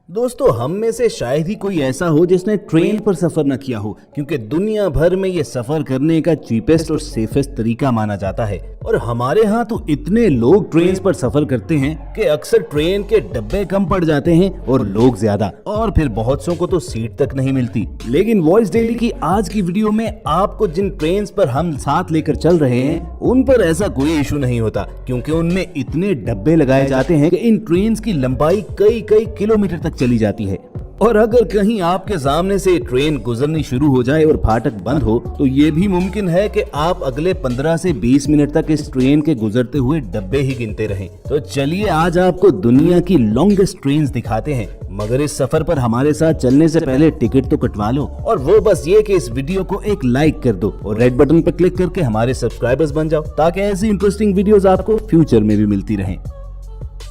दोस्तों, हम में से शायद ही कोई ऐसा हो जिसने ट्रेन पर सफर न किया हो, क्योंकि दुनिया भर में ये सफर करने का चीपेस्ट और सेफेस्ट तरीका माना जाता है। और हमारे यहाँ तो इतने लोग ट्रेन पर सफर करते हैं कि अक्सर ट्रेन के डब्बे कम पड़ जाते हैं और लोग ज्यादा, और फिर बहुत सौ को तो सीट तक नहीं मिलती। लेकिन वॉइस डेली की आज की वीडियो में आपको जिन ट्रेन पर हम साथ लेकर चल रहे हैं उन पर ऐसा कोई इशू नहीं होता, क्योंकि उनमें इतने डब्बे लगाए जाते हैं कि इन ट्रेन की लंबाई कई कई किलोमीटर तक चली जाती है। और अगर कहीं आपके सामने से ट्रेन गुजरनी शुरू हो जाए और फाटक बंद हो, तो ये भी मुमकिन है कि आप अगले 15 से 20 मिनट तक इस ट्रेन के गुजरते हुए डब्बे ही गिनते रहें। तो चलिए आज आपको दुनिया की लॉन्गेस्ट ट्रेन दिखाते हैं, मगर इस सफर पर हमारे साथ चलने से पहले टिकट तो कटवा लो। और वो बस ये कि इस वीडियो को एक लाइक कर दो और रेड बटन पर क्लिक करके हमारे सब्सक्राइबर्स बन जाओ, ताकि ऐसी इंटरेस्टिंग वीडियोस आपको फ्यूचर में भी मिलती रहें।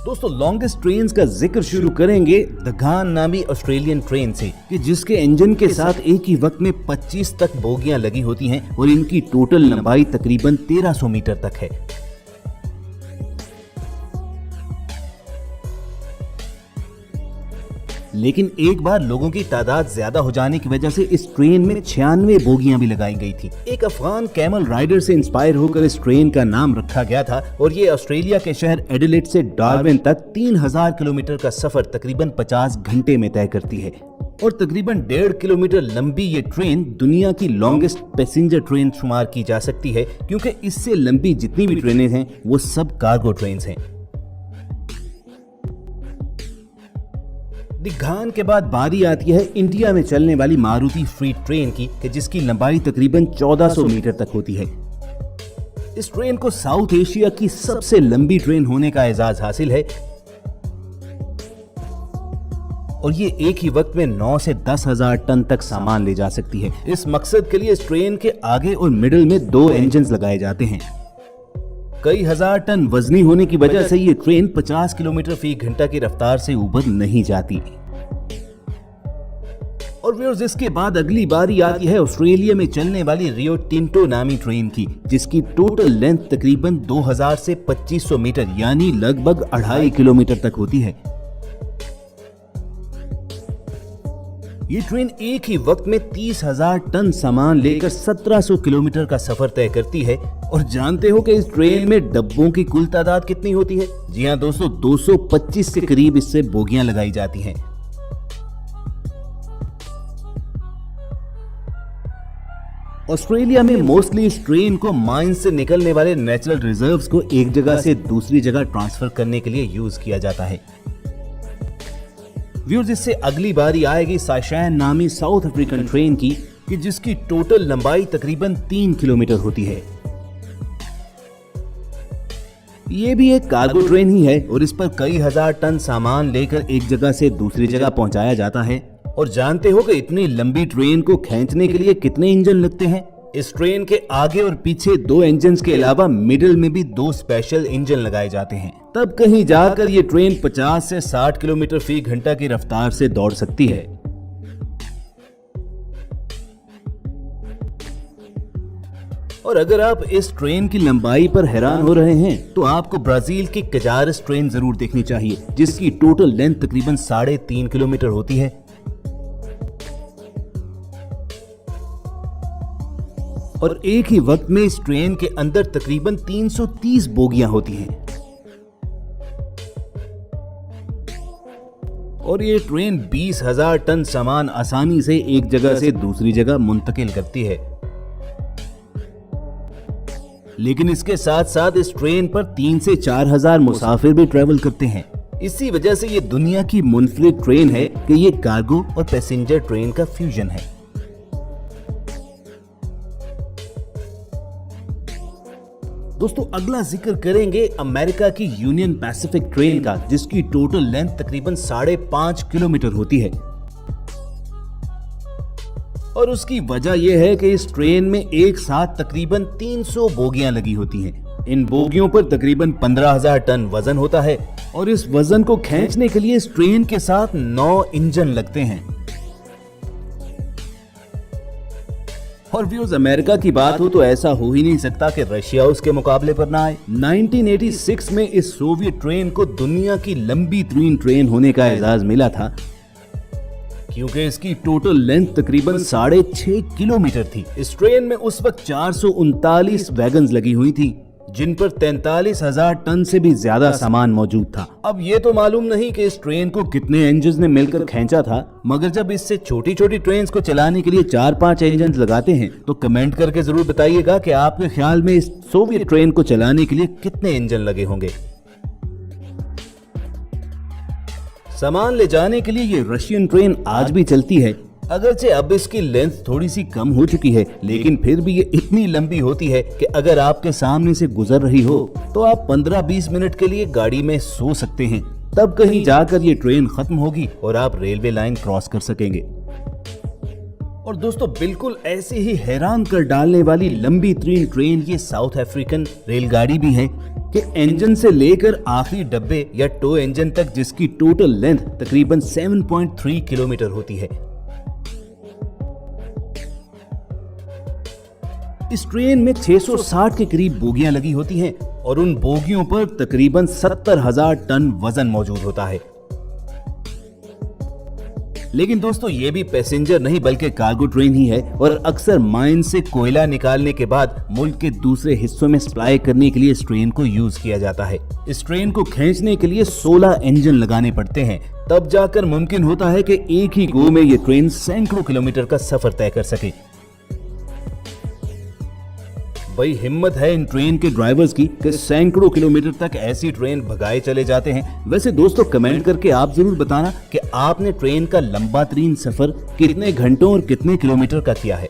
दोस्तों, लॉन्गेस्ट ट्रेन का जिक्र शुरू करेंगे द घान नामी ऑस्ट्रेलियन ट्रेन से, कि जिसके इंजन के साथ एक ही वक्त में 25 तक बोगियां लगी होती हैं और इनकी टोटल लंबाई तकरीबन 1300 मीटर तक है। लेकिन एक बार लोगों की तादाद ज्यादा हो जाने की वजह से इस ट्रेन में 96 बोगियां भी लगाई गई थी। एक अफगान कैमल राइडर से इंस्पायर होकर इस ट्रेन का नाम रखा गया था और ये ऑस्ट्रेलिया के शहर एडिलेड से डार्विन तक 3000 किलोमीटर का सफर तकरीबन 50 घंटे में तय करती है। और तकरीबन 1.5 किलोमीटर लंबी ये ट्रेन दुनिया की लॉन्गेस्ट पैसेंजर ट्रेन शुमार की जा सकती है, क्योंकि इससे लंबी जितनी भी ट्रेनें हैं वो सब कार्गो ट्रेन हैं। द घान के बाद बारी आती है इंडिया में चलने वाली मारुति फ्रीट ट्रेन की, जिसकी लंबाई तकरीबन 1400 मीटर तक होती है। इस ट्रेन को साउथ एशिया की सबसे लंबी ट्रेन होने का एजाज हासिल है और ये एक ही वक्त में 9 से 10,000 टन तक सामान ले जा सकती है। इस मकसद के लिए इस ट्रेन के आगे और मिडिल में 2 इंजन लगाए जाते हैं। कई हजार टन वजनी होने की वजह से ये ट्रेन 50 किलोमीटर फी घंटा की रफ्तार से ऊपर नहीं जाती। और व्यूअर्स, इसके बाद अगली बारी आती है ऑस्ट्रेलिया में चलने वाली रियो टिंटो नामी ट्रेन की, जिसकी टोटल लेंथ तकरीबन 2000 से 2500 मीटर यानी लगभग 2.5 किलोमीटर तक होती है। ये ट्रेन एक ही वक्त में 30,000 टन सामान लेकर 1700 किलोमीटर का सफर तय करती है। और जानते हो कि इस ट्रेन में डब्बों की कुल तादाद कितनी होती है? जी हाँ दोस्तों, 225 के करीब इससे बोगियां लगाई जाती हैं। ऑस्ट्रेलिया में मोस्टली इस ट्रेन को माइन से निकलने वाले नेचुरल रिजर्व्स को एक जगह से दूसरी जगह ट्रांसफर करने के लिए यूज किया जाता है। व्यूअर्स, इससे अगली बारी आएगी साइशैन नामी साउथ अफ्रीकन ट्रेन की, जिसकी टोटल लंबाई तकरीबन 3 किलोमीटर होती है। ये भी एक कार्गो ट्रेन ही है और इस पर कई हजार टन सामान लेकर एक जगह से दूसरी जगह पहुंचाया जाता है। और जानते हो कि इतनी लंबी ट्रेन को खींचने के लिए कितने इंजन लगते हैं? इस ट्रेन के आगे और पीछे 2 इंजन के अलावा मिडिल में भी 2 स्पेशल इंजन लगाए जाते हैं। तब कहीं जाकर ये ट्रेन 50 से 60 किलोमीटर फी घंटा की रफ्तार से दौड़ सकती है। और अगर आप इस ट्रेन की लंबाई पर हैरान हो रहे हैं, तो आपको ब्राजील की कजारस ट्रेन जरूर देखनी चाहिए, जिसकी टोटल लेंथ तकरीबन 3.5 किलोमीटर होती है। और एक ही वक्त में इस ट्रेन के अंदर तकरीबन 330 बोगियां होती हैं। और ये ट्रेन 20,000 टन सामान आसानी से एक जगह से दूसरी जगह मुंतकिल करती है। लेकिन इसके साथ साथ इस ट्रेन पर 3 से 4,000 मुसाफिर भी ट्रेवल करते हैं। इसी वजह से ये दुनिया की मुनफरिद ट्रेन है कि ये कार्गो और पैसेंजर ट्रेन का फ्यूजन है। दोस्तों, अगला जिक्र करेंगे अमेरिका की यूनियन पैसिफिक ट्रेन का, जिसकी टोटल लेंथ तकरीबन 5.5 किलोमीटर होती है। और उसकी वजह यह है कि इस ट्रेन में एक साथ तकरीबन 300 बोगियां लगी होती हैं। इन बोगियों पर तकरीबन 15,000 टन वजन होता है और इस वजन को खींचने के लिए इस ट्रेन के साथ 9 इंजन लगते हैं। और व्यूअर्स, अमेरिका की बात हो तो ऐसा हो ही नहीं सकता कि रशिया उसके मुकाबले पर ना आए। 1986 में इस सोवियत ट्रेन को दुनिया की लंबी तरीन ट्रेन होने का एजाज मिला था क्योंकि इसकी टोटल लेंथ तकरीबन 6.5 किलोमीटर थी। इस ट्रेन में उस वक्त 439 वैगन्स लगी हुई थी, जिन पर 43,000 टन से भी ज्यादा सामान मौजूद था। अब ये तो मालूम नहीं कि इस ट्रेन को कितने इंजन ने मिलकर खींचा था, मगर जब इससे छोटी छोटी ट्रेन को चलाने के लिए 4-5 इंजन लगाते हैं तो कमेंट करके जरूर बताइएगा कि आपके ख्याल में इस सोवियत ट्रेन को चलाने के लिए कितने इंजन लगे होंगे। सामान ले जाने के लिए ये रशियन ट्रेन आज भी चलती है। अगरचे अब इसकी लेंथ थोड़ी सी कम हो चुकी है, लेकिन फिर भी ये इतनी लंबी होती है कि अगर आपके सामने से गुजर रही हो तो आप 15-20 मिनट के लिए गाड़ी में सो सकते हैं। तब कहीं जाकर ये ट्रेन खत्म होगी और आप रेलवे लाइन क्रॉस कर सकेंगे। और दोस्तों, बिल्कुल ऐसी ही हैरान कर डालने वाली लंबी तरीन ट्रेन ये साउथ अफ्रीकन रेलगाड़ी भी है कि इंजन से लेकर आखिरी डब्बे या टो इंजन तक, जिसकी टोटल लेंथ तकरीबन 7.3 किलोमीटर होती है। इस ट्रेन में 660 के करीब बोगियां लगी होती हैं और उन बोगियों पर तकरीबन 70,000 टन वजन मौजूद होता है। लेकिन दोस्तों, ये भी पैसेंजर नहीं बल्कि कार्गो ट्रेन ही है और अक्सर माइन से कोयला निकालने के बाद मुल्क के दूसरे हिस्सों में सप्लाई करने के लिए इस ट्रेन को यूज किया जाता है। इस ट्रेन को खींचने के लिए 16 इंजन लगाने पड़ते हैं, तब जाकर मुमकिन होता है कि एक ही गो में ये ट्रेन सैकड़ों किलोमीटर का सफर तय कर सके। भाई, हिम्मत है इन ट्रेन के ड्राइवर्स की कि सैकड़ों किलोमीटर तक ऐसी ट्रेन भगाए चले जाते हैं। वैसे दोस्तों, कमेंट करके आप जरूर बताना कि आपने ट्रेन का लंबा तरीन सफर कितने घंटों और कितने किलोमीटर का किया है।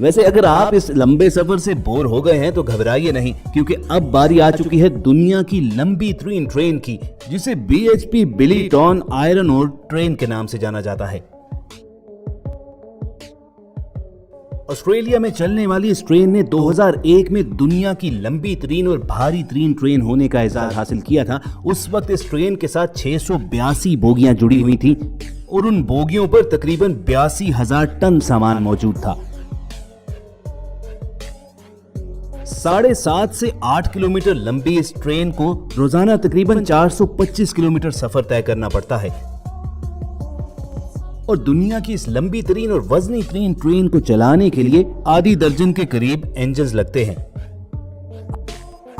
वैसे अगर आप इस लंबे सफर से बोर हो गए हैं तो घबराइए नहीं, क्योंकि अब बारी आ चुकी है दुनिया की लंबी तरीन ट्रेन की, जिसे BHP बिलीटॉन आयरन ओर ट्रेन के नाम से जाना जाता है। ऑस्ट्रेलिया में चलने वाली इस ट्रेन ने 2001 में दुनिया की लंबी तरीन और भारी तरीन ट्रेन होने का एजाज हासिल किया था। उस वक्त इस ट्रेन के साथ 682 बोगियां जुड़ी हुई थी और उन बोगियों पर तकरीबन 82,000 टन सामान मौजूद था। 7.5 से 8 किलोमीटर लंबी इस ट्रेन को रोजाना तकरीबन 425 किलोमीटर सफर तय करना पड़ता है और दुनिया की इस लंबी तरीन और वजनी तरीन ट्रेन को चलाने के लिए आधी दर्जन के करीब इंजन लगते हैं।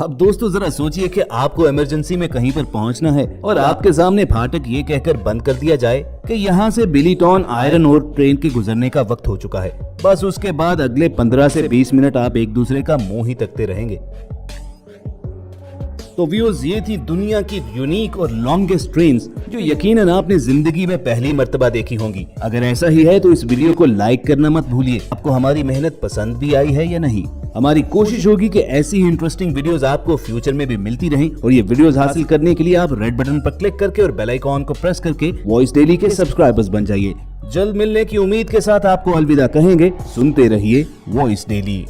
अब दोस्तों, जरा सोचिए कि आपको इमरजेंसी में कहीं पर पहुंचना है और आपके सामने फाटक ये कहकर बंद कर दिया जाए कि यहाँ से बिलीटॉन आयरन ओर ट्रेन के गुजरने का वक्त हो चुका है। बस उसके बाद अगले 15 से 20 मिनट आप एक दूसरे का मुंह ही तकते रहेंगे। तो व्यूअर्स, ये थी दुनिया की यूनिक और लॉन्गेस्ट ट्रेन्स जो यकीनन आपने जिंदगी में पहली मर्तबा देखी होंगी। अगर ऐसा ही है तो इस वीडियो को लाइक करना मत भूलिए। आपको हमारी मेहनत पसंद भी आई है या नहीं? हमारी कोशिश होगी कि ऐसी ही इंटरेस्टिंग वीडियोस आपको फ्यूचर में भी मिलती रहें और ये वीडियोस हासिल करने के लिए आप रेड बटन पर क्लिक करके और बेल आइकॉन को प्रेस करके वॉइस डेली के सब्सक्राइबर्स बन जाइए। जल्द मिलने की उम्मीद के साथ आपको अलविदा कहेंगे। सुनते रहिए वॉइस डेली।